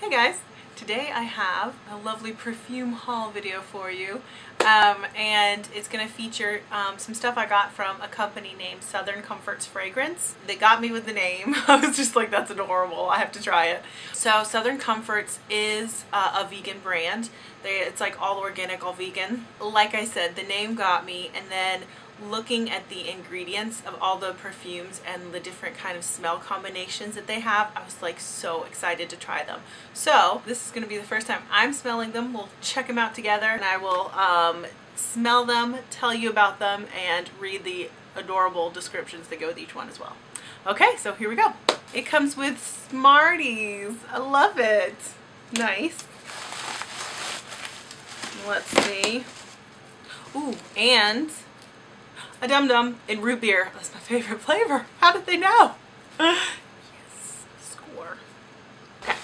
Hey guys, today I have a lovely perfume haul video for you, and it's going to feature some stuff I got from a company named Southern Comforts Fragrance. They got me with the name. I was just like, that's adorable, I have to try it. So Southern Comforts is a vegan brand. It's like all organic, all vegan. Like I said, the name got me, and then looking at the ingredients of all the perfumes and the different kind of smell combinations that they have, I was like so excited to try them. So this is going to be the first time I'm smelling them. We'll check them out together, and I will smell them, tell you about them, and read the adorable descriptions that go with each one as well. Okay, so here we go. It comes with Smarties. I love it. Nice. Let's see. Ooh, and a Dum Dum in root beer. That's my favorite flavor. How did they know? Yes, score. Okay,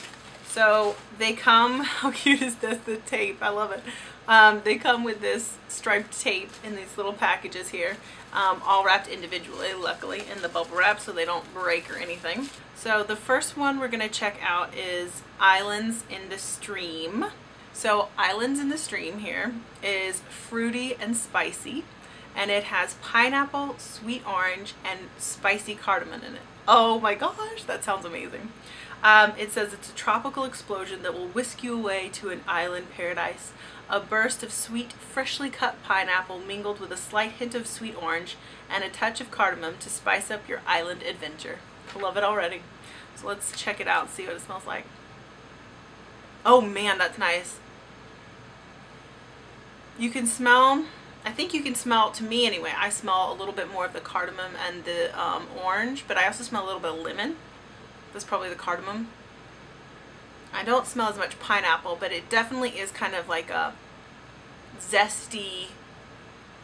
so they come, how cute is this, the tape, I love it. They come with this striped tape in these little packages here, all wrapped individually, luckily, in the bubble wrap so they don't break or anything. So the first one we're going to check out is Islands in the Stream. So Islands in the Stream here is fruity and spicy, and it has pineapple, sweet orange, and spicy cardamom in it. Oh my gosh, that sounds amazing. It says it's a tropical explosion that will whisk you away to an island paradise. A burst of sweet, freshly cut pineapple mingled with a slight hint of sweet orange and a touch of cardamom to spice up your island adventure. I love it already. So let's check it out and see what it smells like. Oh man, that's nice. You can smell, I think you can smell, to me anyway, I smell a little bit more of the cardamom and the orange, but I also smell a little bit of lemon. That's probably the cardamom. I don't smell as much pineapple, but it definitely is kind of like a zesty,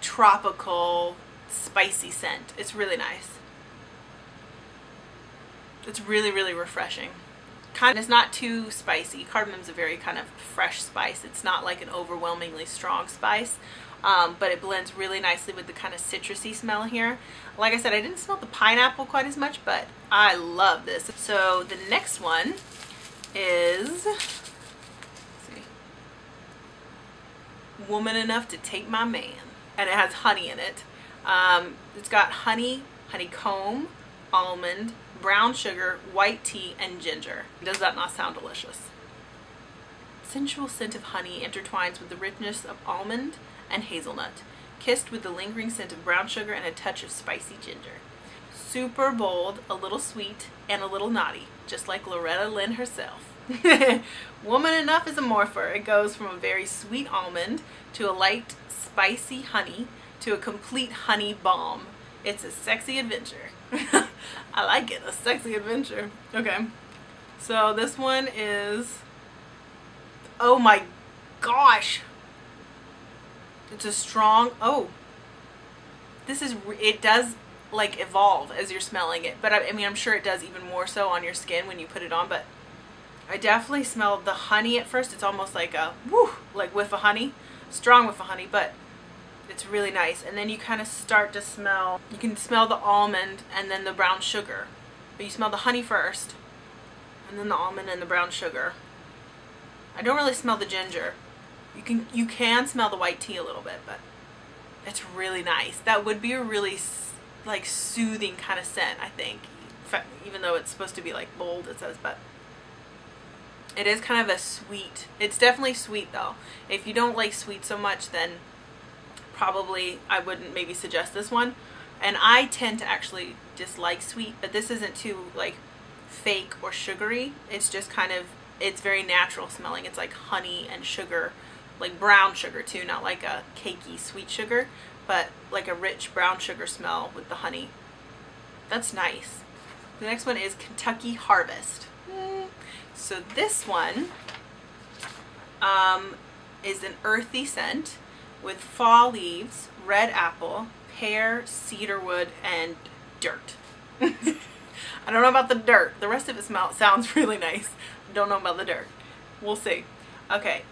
tropical, spicy scent. It's really nice. It's really, really refreshing. It's not too spicy. Cardamom's a very kind of fresh spice. It's not like an overwhelmingly strong spice, but it blends really nicely with the kind of citrusy smell here. Like I said, I didn't smell the pineapple quite as much, but I love this. So the next one is, let's see, Woman Enough to Take My Man, and it has honey in it. It's got honey, honeycomb, almond, brown sugar, white tea, and ginger. Does that not sound delicious? Sensual scent of honey intertwines with the richness of almond and hazelnut, kissed with the lingering scent of brown sugar and a touch of spicy ginger. Super bold, a little sweet, and a little naughty, just like Loretta Lynn herself. Woman Enough is a morpher. It goes from a very sweet almond to a light, spicy honey to a complete honey bomb. It's a sexy adventure. I like it, a sexy adventure. Okay, so this one is, oh my gosh, it's a strong, oh, this is, it does like evolve as you're smelling it, but I mean, I'm sure it does even more so on your skin when you put it on, but I definitely smelled the honey at first. It's almost like a, woo, like whiff of honey, strong whiff of honey, but it's really nice. And then you kind of start to smell, you can smell the almond and then the brown sugar. But you smell the honey first, and then the almond and the brown sugar. I don't really smell the ginger. You can smell the white tea a little bit, but it's really nice. That would be a really like soothing kind of scent, I think. Even though it's supposed to be like bold, it says, but it is kind of a sweet. It's definitely sweet though. If you don't like sweet so much, then probably I wouldn't maybe suggest this one. And I tend to actually dislike sweet, but this isn't too like fake or sugary. It's just kind of, it's very natural smelling. It's like honey and sugar, like brown sugar too, not like a cakey sweet sugar, but like a rich brown sugar smell with the honey. That's nice. The next one is Kentucky Harvest. So this one is an earthy scent with fall leaves, red apple, pear, cedarwood, and dirt. I don't know about the dirt. The rest of it sounds really nice. Don't know about the dirt. We'll see. Okay,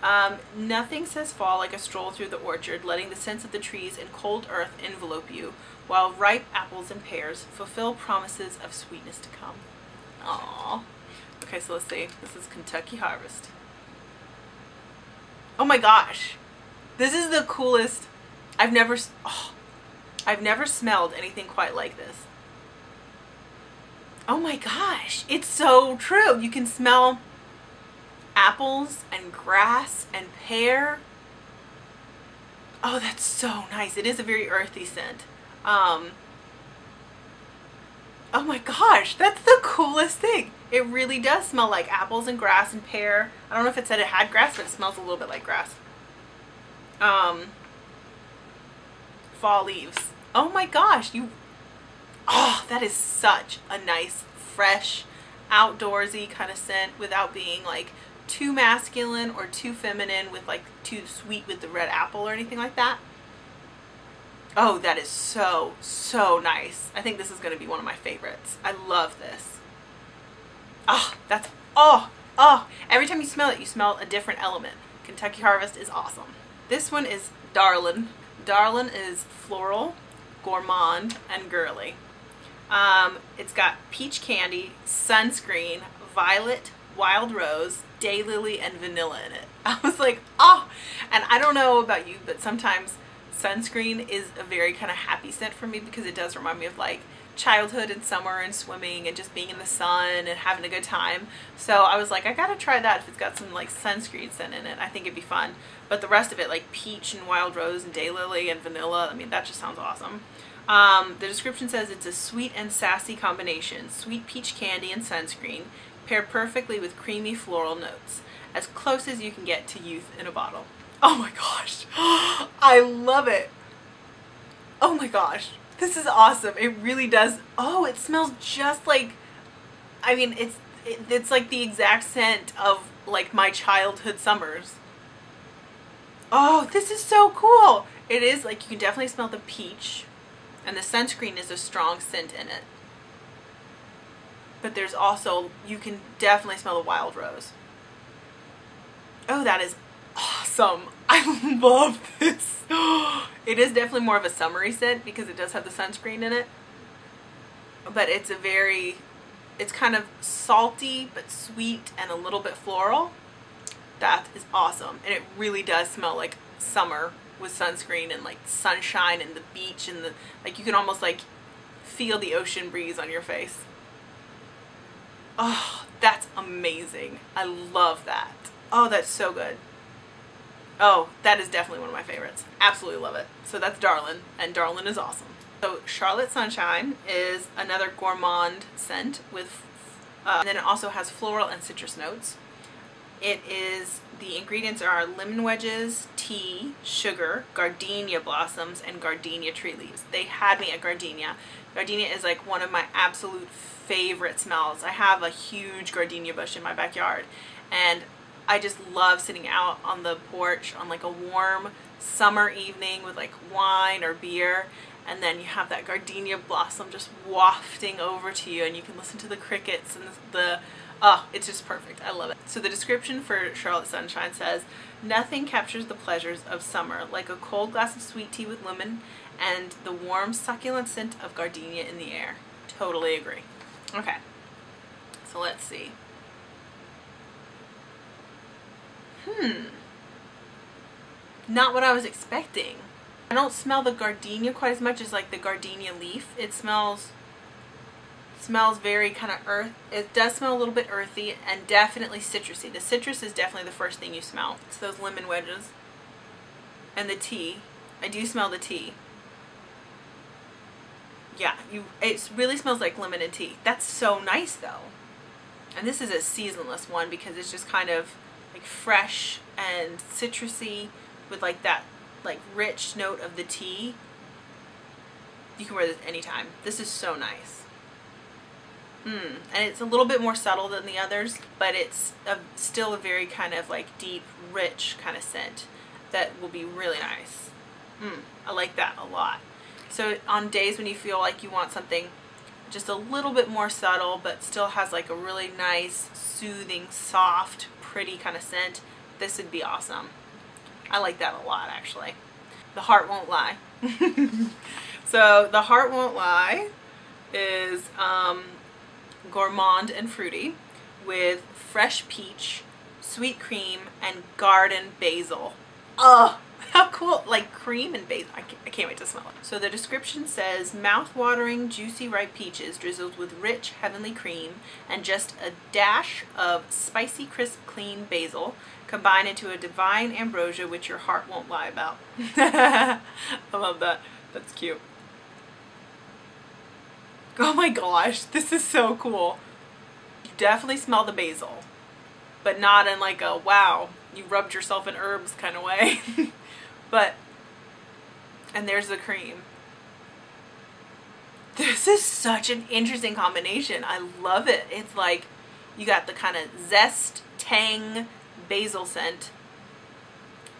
nothing says fall like a stroll through the orchard, letting the scents of the trees and cold earth envelope you, while ripe apples and pears fulfill promises of sweetness to come. Aww. Okay, so let's see. This is Kentucky Harvest. Oh my gosh. This is the coolest. I've never smelled anything quite like this. Oh my gosh. It's so true. You can smell apples and grass and pear. Oh, that's so nice. It is a very earthy scent. Oh my gosh, that's the coolest thing. It really does smell like apples and grass and pear. I don't know if it said it had grass, but it smells a little bit like grass. Fall leaves. Oh my gosh, oh, that is such a nice, fresh, outdoorsy kind of scent without being like too masculine or too feminine with like too sweet with the red apple or anything like that. Oh, that is so, so nice. I think this is going to be one of my favorites. I love this. Oh, that's, oh, every time you smell it, you smell a different element. Kentucky Harvest is awesome. This one is Darlin. Darlin is floral, gourmand, and girly. It's got peach candy, sunscreen, violet, wild rose, daylily, and vanilla in it. I was like, oh, and I don't know about you, but sometimes sunscreen is a very kind of happy scent for me because it does remind me of like childhood and summer and swimming and just being in the sun and having a good time. So I was like, I gotta try that if it's got some like sunscreen scent in it. I think it'd be fun. But the rest of it, like peach and wild rose and daylily and vanilla, I mean, that just sounds awesome. The description says it's a sweet and sassy combination. Sweet peach candy and sunscreen paired perfectly with creamy floral notes. As close as you can get to youth in a bottle. Oh my gosh. I love it. Oh my gosh. This is awesome. It really does. Oh, it smells just like, I mean, it's like the exact scent of like my childhood summers. Oh, this is so cool. It is like, you can definitely smell the peach, and the sunscreen is a strong scent in it. But there's also, you can definitely smell the wild rose. Oh, that is awesome. I love this. It is definitely more of a summery scent because it does have the sunscreen in it. But it's it's kind of salty but sweet and a little bit floral. That is awesome. And it really does smell like summer with sunscreen and like sunshine and the beach and like you can almost like feel the ocean breeze on your face. Oh, that's amazing. I love that. Oh, that's so good. Oh, that is definitely one of my favorites. Absolutely love it. So that's Darlin, and Darlin is awesome. So Charlotte Sunshine is another gourmand scent with, and then it also has floral and citrus notes. The ingredients are lemon wedges, tea, sugar, gardenia blossoms, and gardenia tree leaves. They had me at gardenia. Gardenia is like one of my absolute favorite smells. I have a huge gardenia bush in my backyard, and I just love sitting out on the porch on like a warm summer evening with like wine or beer, and then you have that gardenia blossom just wafting over to you, and you can listen to the crickets and it's just perfect. I love it. So the description for Charlotte Sunshine says, nothing captures the pleasures of summer like a cold glass of sweet tea with lemon and the warm succulent scent of gardenia in the air. Totally agree. Okay, so let's see. Not what I was expecting. I don't smell the gardenia quite as much as like the gardenia leaf. It smells very kind of earth. It does smell a little bit earthy and definitely citrusy. The citrus is definitely the first thing you smell. It's those lemon wedges and the tea. I do smell the tea. Yeah, it really smells like lemon and tea. That's so nice though. And this is a seasonless one because it's just kind of like fresh and citrusy with like that like rich note of the tea. You can wear this anytime. This is so nice. And it's a little bit more subtle than the others, but it's still a very kind of like deep, rich kind of scent that will be really nice. I like that a lot. So on days when you feel like you want something just a little bit more subtle but still has like a really nice, soothing, soft, pretty kind of scent, this would be awesome. I like that a lot actually. The Heart Won't Lie. So the Heart Won't Lie is gourmand and fruity with fresh peach, sweet cream, and garden basil. Oh, how cool. Like cream and basil. I can't wait to smell it. So the description says, mouth-watering, juicy, ripe peaches drizzled with rich, heavenly cream and just a dash of spicy, crisp, clean basil combine into a divine ambrosia which your heart won't lie about. I love that. That's cute. Oh my gosh, this is so cool. You definitely smell the basil, but not in like a wow, you rubbed yourself in herbs kind of way. But, and there's the cream. This is such an interesting combination. I love it. It's like you got the kind of zest, tang, basil scent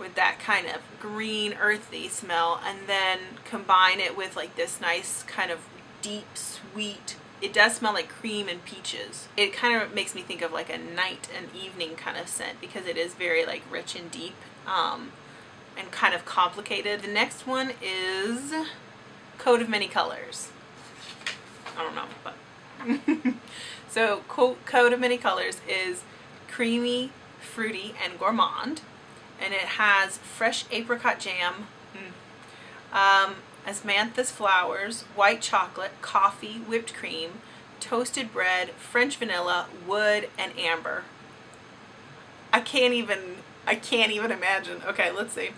with that kind of green, earthy smell, and then combine it with like this nice kind of deep, sweet, it does smell like cream and peaches. It kind of makes me think of like a night and evening kind of scent because it is very like rich and deep. And kind of complicated. The next one is Coat of Many Colors. I don't know, but so Coat of Many Colors is creamy, fruity, and gourmand, and it has fresh apricot jam, osmanthus flowers, white chocolate, coffee, whipped cream, toasted bread, French vanilla, wood, and amber. I can't even imagine. Okay, let's see.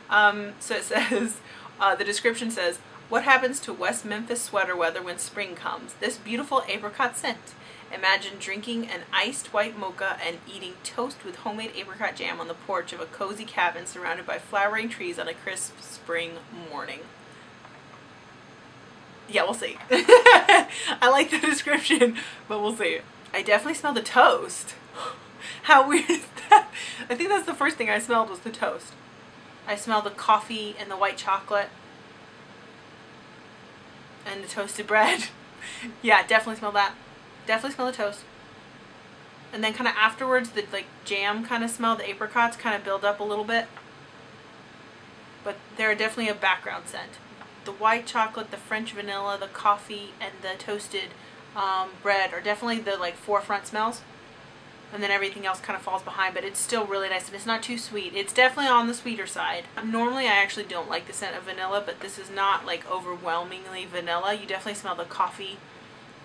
So it says, the description says, what happens to West Memphis sweater weather when spring comes? This beautiful apricot scent. Imagine drinking an iced white mocha and eating toast with homemade apricot jam on the porch of a cozy cabin surrounded by flowering trees on a crisp spring morning. Yeah, we'll see. I like the description, but we'll see. I definitely smell the toast. How weird is that? I think that's the first thing I smelled was the toast. I smell the coffee and the white chocolate and the toasted bread. Yeah, definitely smell that. Definitely smell the toast. And then kind of afterwards, the like jam kind of smell, the apricots kind of build up a little bit. But they're definitely a background scent. The white chocolate, the French vanilla, the coffee, and the toasted bread are definitely the like forefront smells. And then everything else kind of falls behind, but it's still really nice and it's not too sweet. It's definitely on the sweeter side. Normally I actually don't like the scent of vanilla, but this is not like overwhelmingly vanilla. You definitely smell the coffee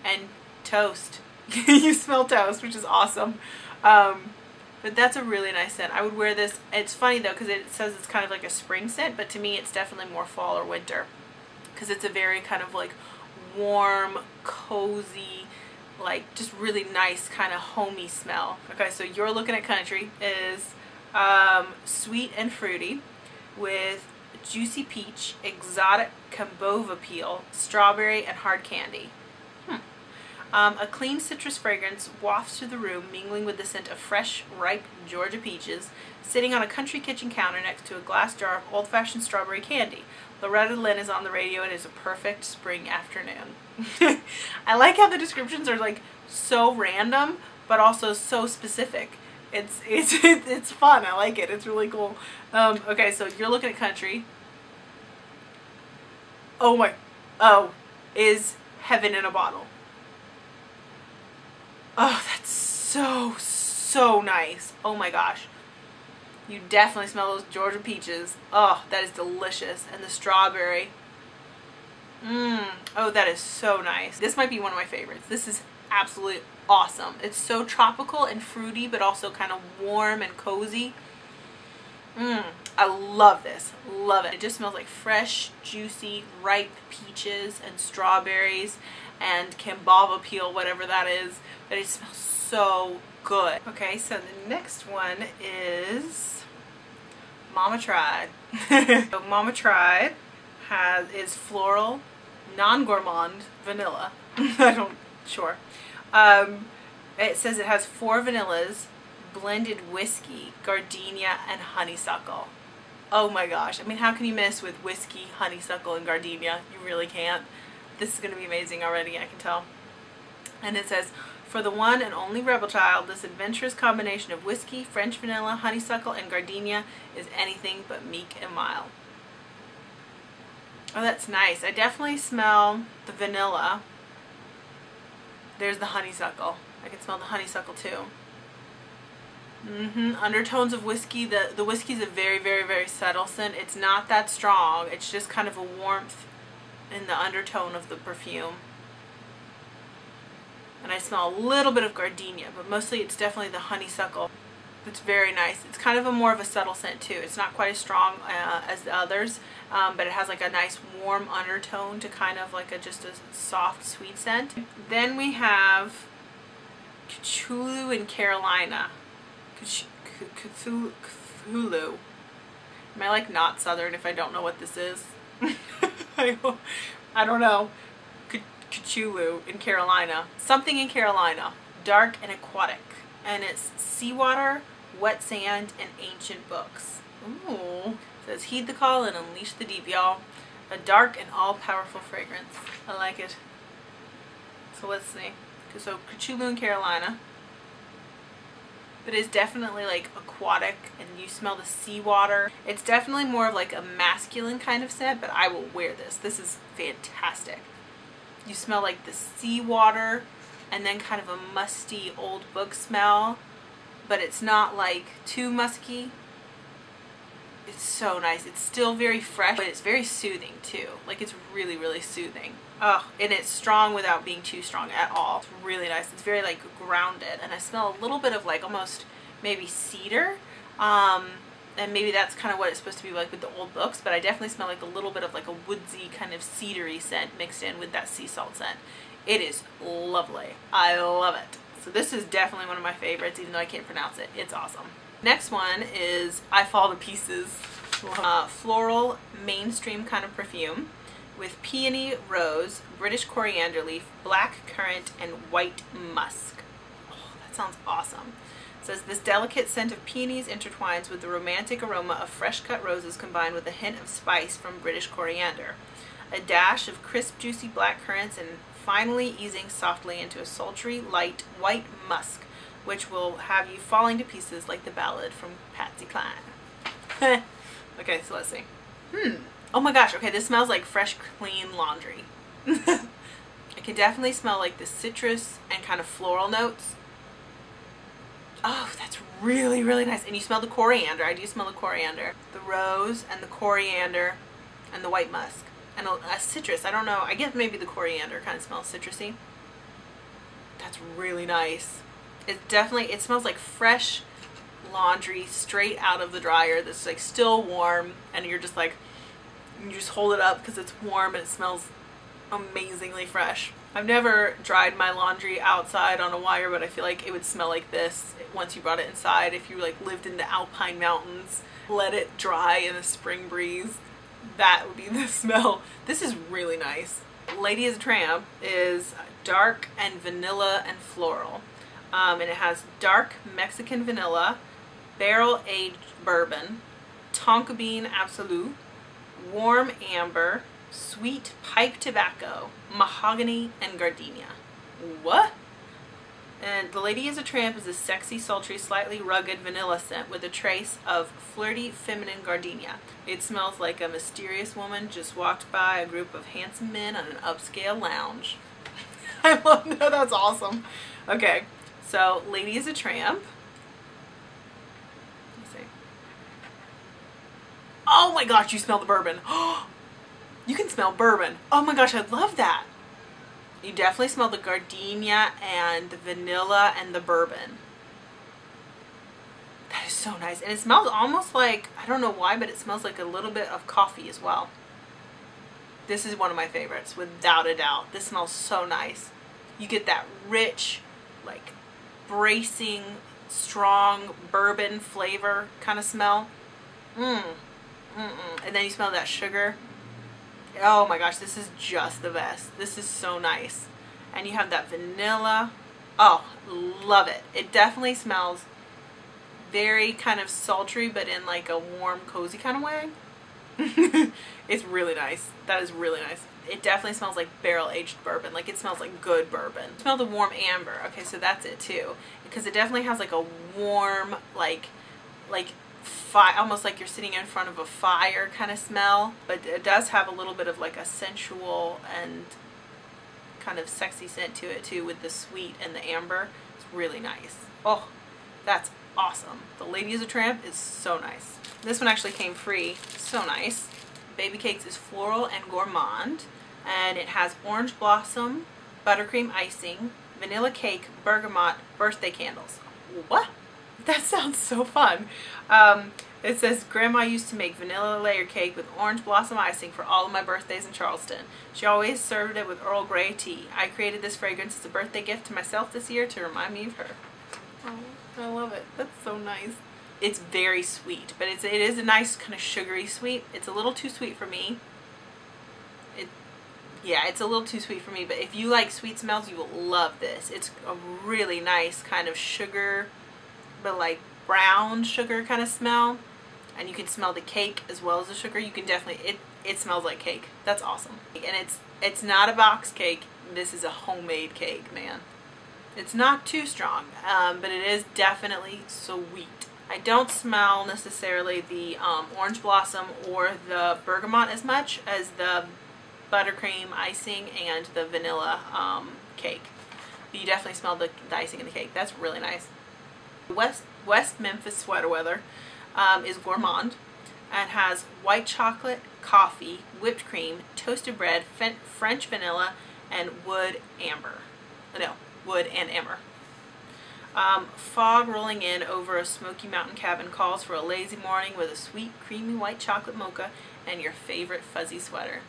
and toast. You smell toast, which is awesome. But that's a really nice scent. I would wear this. It's funny though because it says it's kind of like a spring scent, but to me it's definitely more fall or winter because it's a very kind of like warm, cozy, like just really nice kind of homey smell. Okay, so You're Looking at Country is sweet and fruity with juicy peach, exotic combava peel, strawberry, and hard candy. A clean citrus fragrance wafts through the room, mingling with the scent of fresh, ripe Georgia peaches, sitting on a country kitchen counter next to a glass jar of old-fashioned strawberry candy. Loretta Lynn is on the radio and it is a perfect spring afternoon. I like how the descriptions are like so random, but also so specific. It's fun. I like it. It's really cool. Okay, so You're Looking at Country. Is heaven in a bottle. Oh, that's so nice. Oh my gosh. You definitely smell those Georgia peaches. Oh, that is delicious. And the strawberry. Oh, that is so nice. This might be one of my favorites. This is absolutely awesome. It's so tropical and fruity, but also kind of warm and cozy. I love this. Love it. It just smells like fresh, juicy, ripe peaches and strawberries and combava peel, whatever that is. But it smells so good. Okay, so the next one is Mama Tried. So Mama Tried is floral, non-gourmand vanilla. Sure. It says it has 4 vanillas, blended whiskey, gardenia, and honeysuckle. Oh my gosh. I mean, how can you miss with whiskey, honeysuckle, and gardenia? You really can't. This is going to be amazing already, I can tell. And it says, for the one and only rebel child, this adventurous combination of whiskey, French vanilla, honeysuckle, and gardenia is anything but meek and mild. Oh, that's nice. I definitely smell the vanilla. There's the honeysuckle. I can smell the honeysuckle too. Undertones of whiskey. The whiskey's a very, very, very subtle scent. It's not that strong. It's just kind of a warmth in the undertone of the perfume. And I smell a little bit of gardenia, but mostly it's definitely the honeysuckle. It's very nice. It's kind of a more of a subtle scent too. It's not quite as strong as the others, but it has like a nice warm undertone to kind of like just a soft sweet scent. Then we have HUUUUGE in Carolina. Cthulhu. Am I like not Southern if I don't know what this is? I don't know. HUUUUGE in Carolina. Something in Carolina. Dark and aquatic. And it's seawater, wet sand, and ancient books. Ooh. It says heed the call and unleash the deep, y'all. A dark and all-powerful fragrance. I like it. So let's see. So HUUUUGE in Carolina. But it's definitely like aquatic and you smell the seawater. It's definitely more of like a masculine kind of scent, but I will wear this. This is fantastic. You smell like the seawater and then kind of a musty old book smell, but it's not like too musky. It's so nice. It's still very fresh, but it's very soothing too. Like it's really, really soothing. Oh, and it's strong without being too strong at all. It's really nice. It's very like grounded, and I smell a little bit of like almost maybe cedar. And maybe that's kind of what it's supposed to be like with the old books, but I definitely smell like a little bit of like a woodsy kind of cedary scent mixed in with that sea salt scent. It is lovely. I love it. So this is definitely one of my favorites, even though I can't pronounce it. It's awesome. Next one is I Fall to Pieces. Floral mainstream kind of perfume with peony, rose, British coriander leaf, black currant, and white musk. Oh, that sounds awesome. It says this delicate scent of peonies intertwines with the romantic aroma of fresh cut roses combined with a hint of spice from British coriander. A dash of crisp, juicy black currants, and finally easing softly into a sultry, light white musk, which will have you falling to pieces like the ballad from Patsy Cline. Okay, so let's see. Oh my gosh, okay, this smells like fresh, clean laundry. I can definitely smell like the citrus and kind of floral notes. Oh, that's really, really nice. And you smell the coriander. I do smell the coriander. The rose and the coriander and the white musk. And a citrus. I don't know. I guess maybe the coriander kind of smells citrusy. That's really nice. It definitely, it smells like fresh laundry straight out of the dryer that's like still warm, and you're just like, you just hold it up because it's warm and it smells amazingly fresh. I've never dried my laundry outside on a wire, but I feel like it would smell like this once you brought it inside. If you like lived in the Alpine mountains, let it dry in a spring breeze, that would be the smell. This is really nice. Lady is a Tramp is dark and vanilla and floral. And it has dark Mexican vanilla, barrel-aged bourbon, tonka bean absolute, warm amber, sweet pipe tobacco, mahogany, and gardenia. What? And the Lady is a Tramp is a sexy, sultry, slightly rugged vanilla scent with a trace of flirty, feminine gardenia. It smells like a mysterious woman just walked by a group of handsome men on an upscale lounge. I love that. That's awesome. Okay, so Lady is a Tramp. Let's see. Oh my gosh, you smell the bourbon. You can smell bourbon. Oh my gosh, I love that. You definitely smell the gardenia and the vanilla and the bourbon. That is so nice. And it smells almost like, I don't know why, but it smells like a little bit of coffee as well. This is one of my favorites, without a doubt. This smells so nice. You get that rich, like, bracing, strong bourbon flavor kind of smell. And then you smell that sugar. Oh my gosh, this is just the best. This is so nice. And you have that vanilla. Oh, love it. It definitely smells very kind of sultry, but in like a warm, cozy kind of way. It's really nice. That is really nice. It definitely smells like barrel-aged bourbon. Like it smells like good bourbon. Smell the warm amber. Okay, so that's it too. Because it definitely has like a warm, like almost like you're sitting in front of a fire kind of smell, but it does have a little bit of like a sensual and kind of sexy scent to it too, with the sweet and the amber. It's really nice. Oh, that's awesome. The Lady is a Tramp is so nice. This one actually came free. So nice. Baby Cakes is floral and gourmand, and it has orange blossom, buttercream icing, vanilla cake, bergamot, birthday candles. What? That sounds so fun. It says, Grandma used to make vanilla layer cake with orange blossom icing for all of my birthdays in Charleston. She always served it with Earl Grey tea. I created this fragrance as a birthday gift to myself this year to remind me of her. Oh, I love it. That's so nice. It's very sweet, but it is a nice kind of sugary sweet. It's a little too sweet for me. Yeah, it's a little too sweet for me, but if you like sweet smells, you will love this. It's a really nice kind of sugar, but like brown sugar kind of smell. And you can smell the cake as well as the sugar. You can definitely, it smells like cake. That's awesome. And it's not a box cake. This is a homemade cake, man. It's not too strong, but it is definitely sweet. I don't smell necessarily the orange blossom or the bergamot as much as the buttercream icing and the vanilla cake. But you definitely smell the icing in the cake. That's really nice. West Memphis Sweater Weather is gourmand and has white chocolate, coffee, whipped cream, toasted bread, French vanilla, and wood and amber. Fog rolling in over a Smoky Mountain cabin calls for a lazy morning with a sweet, creamy white chocolate mocha and your favorite fuzzy sweater.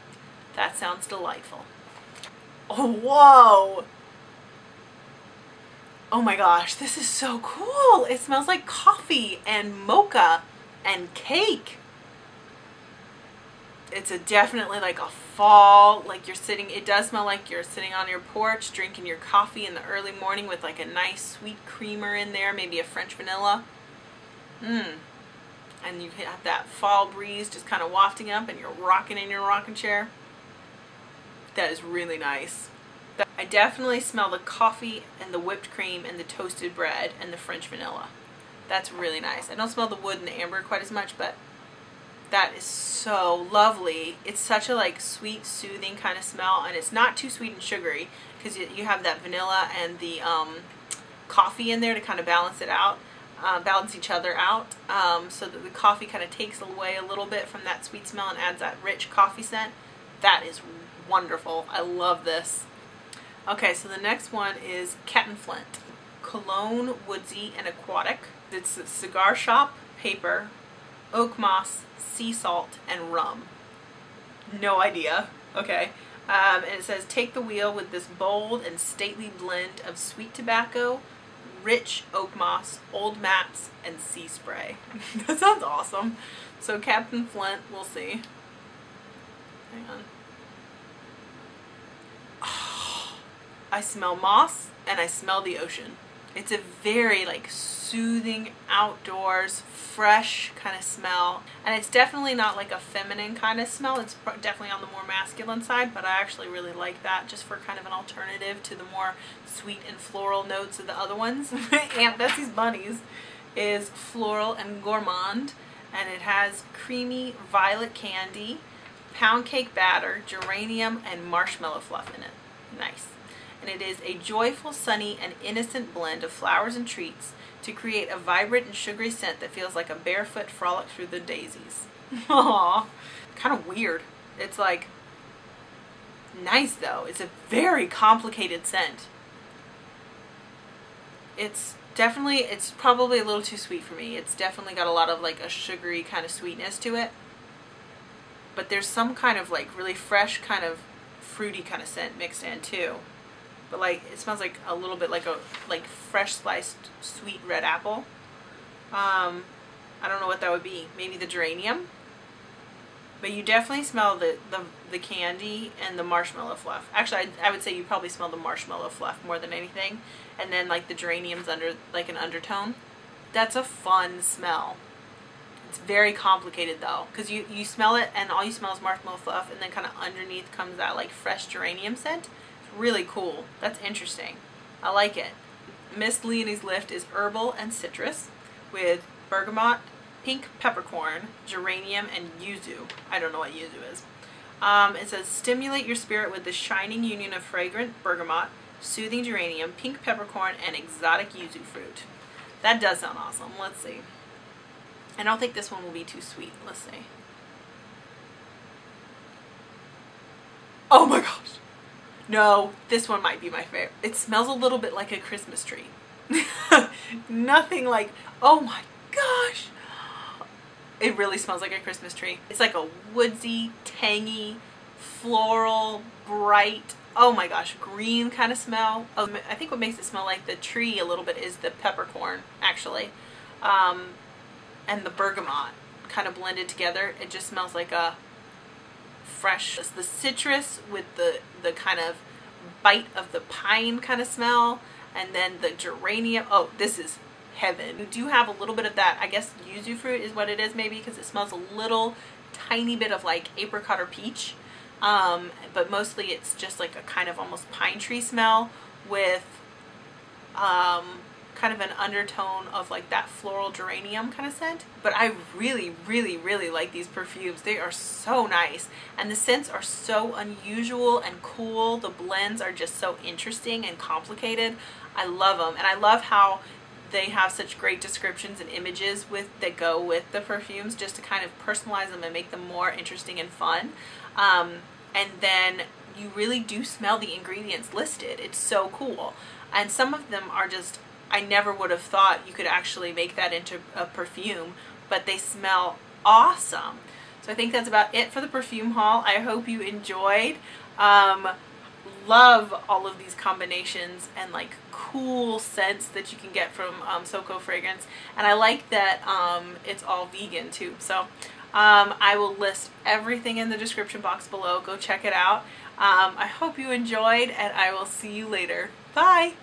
That sounds delightful. Oh, whoa! Oh my gosh, this is so cool. It smells like coffee and mocha and cake. It's definitely like a fall, like you're sitting, it does smell like you're sitting on your porch drinking your coffee in the early morning with like a nice sweet creamer in there, maybe a French vanilla. And you have that fall breeze just kind of wafting up and you're rocking in your rocking chair. That is really nice. I definitely smell the coffee and the whipped cream and the toasted bread and the French vanilla. That's really nice. I don't smell the wood and the amber quite as much, but that is so lovely. It's such a like sweet, soothing kind of smell, and it's not too sweet and sugary because you have that vanilla and the coffee in there to kind of balance it out, balance each other out, so that the coffee kind of takes away a little bit from that sweet smell and adds that rich coffee scent. That is wonderful. I love this. Okay, so the next one is Captain Flint. Cologne, woodsy, and aquatic. It's a cigar shop, paper, oak moss, sea salt, and rum. No idea. Okay. And it says, take the wheel with this bold and stately blend of sweet tobacco, rich oak moss, old maps, and sea spray. That sounds awesome. So Captain Flint, we'll see. Hang on. I smell moss and I smell the ocean. It's a very like soothing, outdoors, fresh kind of smell, and it's definitely not like a feminine kind of smell. It's definitely on the more masculine side, but I actually really like that just for kind of an alternative to the more sweet and floral notes of the other ones. Aunt Bessie's Bunnies is floral and gourmand, and it has creamy violet candy, pound cake batter, geranium, and marshmallow fluff in it. Nice. And it is a joyful, sunny, and innocent blend of flowers and treats to create a vibrant and sugary scent that feels like a barefoot frolic through the daisies. Aww. Kind of weird. It's like nice though. It's a very complicated scent. It's probably a little too sweet for me. It's definitely got a lot of like a sugary kind of sweetness to it. But there's some kind of like really fresh kind of fruity kind of scent mixed in too. But like it smells like a little bit like a fresh sliced sweet red apple. I don't know what that would be. Maybe the geranium. But you definitely smell the candy and the marshmallow fluff. Actually, I would say you probably smell the marshmallow fluff more than anything. And then like the geranium's under like an undertone. That's a fun smell. It's very complicated though, because you smell it and all you smell is marshmallow fluff, and then kind of underneath comes that like fresh geranium scent. Really cool. That's interesting. I like it. Miss Leonie's Lift is herbal and citrus with bergamot, pink peppercorn, geranium, and yuzu. I don't know what yuzu is. It says stimulate your spirit with the shining union of fragrant bergamot, soothing geranium, pink peppercorn, and exotic yuzu fruit. That does sound awesome. Let's see. I don't think this one will be too sweet. Let's see. Oh my gosh. No, this one might be my favorite. It smells a little bit like a Christmas tree. Nothing like, oh my gosh. It really smells like a Christmas tree. It's like a woodsy, tangy, floral, bright, oh my gosh, green kind of smell. I think what makes it smell like the tree a little bit is the peppercorn, actually. And the bergamot kind of blended together. It just smells like a fresh, the citrus with the kind of bite of the pine kind of smell, and then the geranium. Oh, this is heaven. You do have a little bit of that, I guess yuzu fruit is what it is maybe, because it smells a little tiny bit of like apricot or peach, but mostly it's just like a kind of almost pine tree smell with kind of an undertone of like that floral geranium kind of scent. But I really, really, really like these perfumes. They are so nice, and the scents are so unusual and cool. The blends are just so interesting and complicated. I love them, and I love how they have such great descriptions and images that go with the perfumes, just to kind of personalize them and make them more interesting and fun. And then you really do smell the ingredients listed. It's so cool. And some of them are just, I never would have thought you could actually make that into a perfume, but they smell awesome. So I think that's about it for the perfume haul. I hope you enjoyed. Love all of these combinations and like cool scents that you can get from SoCo fragrance, and I like that it's all vegan too. So I will list everything in the description box below. Go check it out. I hope you enjoyed, and I will see you later. Bye.